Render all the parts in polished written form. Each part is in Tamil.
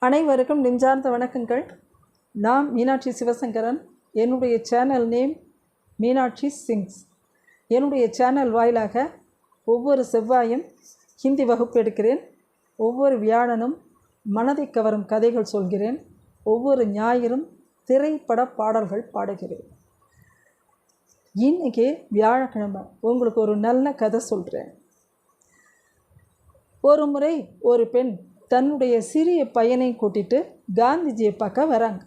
அனைவருக்கும் நெஞ்சார்ந்த வணக்கங்கள். நான் மீனாட்சி சிவசங்கரன். என்னுடைய சேனல் நேம் மீனாட்சி சிங்ஸ். என்னுடைய சேனல் வாயிலாக ஒவ்வொரு செவ்வாயும் ஹிந்தி வகுப்பு எடுக்கிறேன். ஒவ்வொரு வியாழனும் மனதை கவரும் கதைகள் சொல்கிறேன். ஒவ்வொரு ஞாயிறும் திரைப்பட பாடல்கள் பாடுகிறேன். இன்றைக்கி வியாழக்கிழமை உங்களுக்கு ஒரு நல்ல கதை சொல்கிறேன். ஒரு முறை ஒரு பெண் தன்னுடைய சிறிய பையனை கூட்டிகிட்டு காந்திஜியை பார்க்க வராங்க.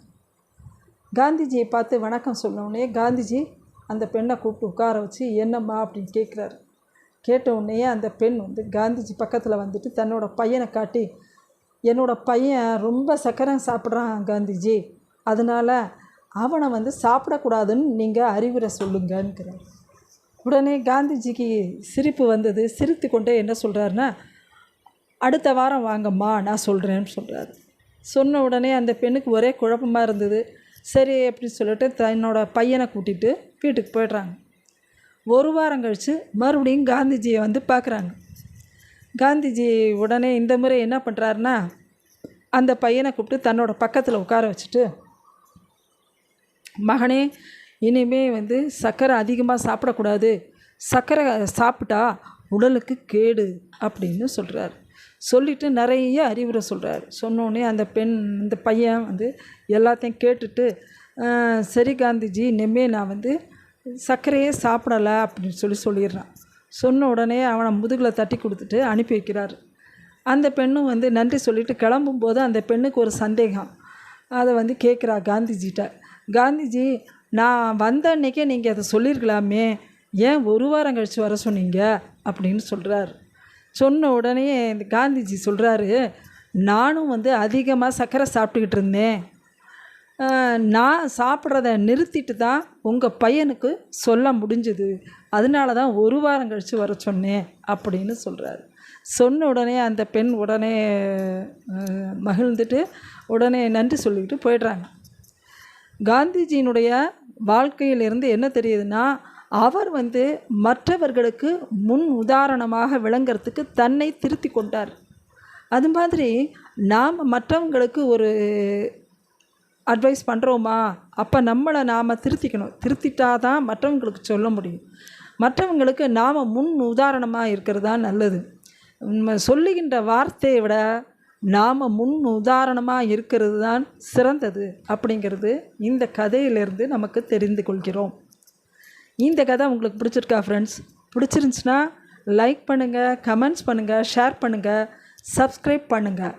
காந்திஜியை பார்த்து வணக்கம் சொன்னோடனே காந்திஜி அந்த பெண்ணை கூப்பிட்டு உட்கார வச்சு என்னம்மா அப்படின்னு கேட்குறாரு. கேட்ட உடனே அந்த பெண் காந்திஜி பக்கத்தில் வந்துட்டு தன்னோட பையனை காட்டி, என்னோடய பையன் ரொம்ப சர்க்கரை சாப்பிட்றான் காந்திஜி, அதனால் அவனை சாப்பிடக்கூடாதுன்னு நீங்கள் அறிவுரை சொல்லுங்கன்னுக்கிறார். உடனே காந்திஜிக்கு சிரிப்பு வந்தது. சிரித்து கொண்டே என்ன சொல்கிறாருன்னா, அடுத்த வாரம் வாங்கம்மா நான் சொல்கிறேன்னு சொல்கிறாரு. சொன்ன உடனே அந்த பெண்ணுக்கு ஒரே குழப்பமாக இருந்தது. சரி அப்படின்னு சொல்லிட்டு தன்னோட பையனை கூட்டிகிட்டு வீட்டுக்கு போய்ட்றாங்க. ஒரு வாரம் கழித்து மறுபடியும் காந்திஜியை பார்க்குறாங்க. காந்திஜி உடனே இந்த முறை என்ன பண்ணுறாருன்னா, அந்த பையனை கூப்பிட்டு தன்னோட பக்கத்தில் உட்கார வச்சுட்டு, மகனே இனிமே சர்க்கரை அதிகமாக சாப்பிடக்கூடாது, சர்க்கரை சாப்பிட்டா உடலுக்கு கேடு அப்படின்னு சொல்கிறார். சொல்லிவிட்டு நிறைய அறிவுரை சொல்கிறார். சொன்னோடனே இந்த பையன் எல்லாத்தையும் கேட்டுட்டு, சரி காந்திஜி இனிமே நான் சர்க்கரையே சாப்பிடலை அப்படின்னு சொல்லிடுறான். சொன்ன உடனே அவனை முதுகில் தட்டி கொடுத்துட்டு அனுப்பி வைக்கிறார். அந்த பெண்ணும் நன்றி சொல்லிவிட்டு கிளம்பும்போது அந்த பெண்ணுக்கு ஒரு சந்தேகம். அதை கேட்குறா காந்திஜிகிட்ட. காந்திஜி, நான் வந்த அன்றைக்கே நீங்கள் அதை சொல்லியிருக்கலாமே, ஏன் ஒரு வாரம் கழித்து வர சொன்னீங்க அப்படின்னு சொல்கிறார். சொன்ன உடனே இந்த காந்திஜி சொல்கிறாரு, நானும் அதிகமாக சர்க்கரை சாப்பிட்டுக்கிட்டு இருந்தேன், நான் சாப்பிட்றத நிறுத்திட்டு தான் உங்கள் பையனுக்கு சொல்ல முடிஞ்சுது, அதனால தான் ஒரு வாரம் கழித்து வர சொன்னேன் அப்படின்னு சொல்கிறாரு. சொன்ன உடனே அந்த பெண் உடனே மகிழ்ந்துட்டு உடனே நன்றி சொல்லிக்கிட்டு போயிடுறாங்க. காந்திஜியினுடைய வாழ்க்கையிலிருந்து என்ன தெரியுதுன்னா, அவர் மற்றவர்களுக்கு முன் உதாரணமாக விளங்கிறதுக்கு தன்னை திருத்தி கொண்டார். அது மாதிரி நாம் மற்றவங்களுக்கு ஒரு அட்வைஸ் பண்ணுறோமா, அப்போ நம்மளை நாம் திருத்திக்கணும். திருத்திட்டா தான் மற்றவங்களுக்கு சொல்ல முடியும். மற்றவங்களுக்கு நாம் முன் உதாரணமாக இருக்கிறது தான் நல்லது. சொல்லுகின்ற வார்த்தையை விட நாம் முன் உதாரணமாக இருக்கிறது தான் சிறந்தது அப்படிங்கிறது இந்த கதையிலிருந்து நமக்கு தெரிந்து கொள்கிறோம். இந்த கதை உங்களுக்கு பிடிச்சிருக்கா ஃப்ரெண்ட்ஸ்? பிடிச்சிருந்துச்சுன்னா லைக் பண்ணுங்கள், கமெண்ட்ஸ் பண்ணுங்கள், ஷேர் பண்ணுங்கள், சப்ஸ்கிரைப் பண்ணுங்கள்.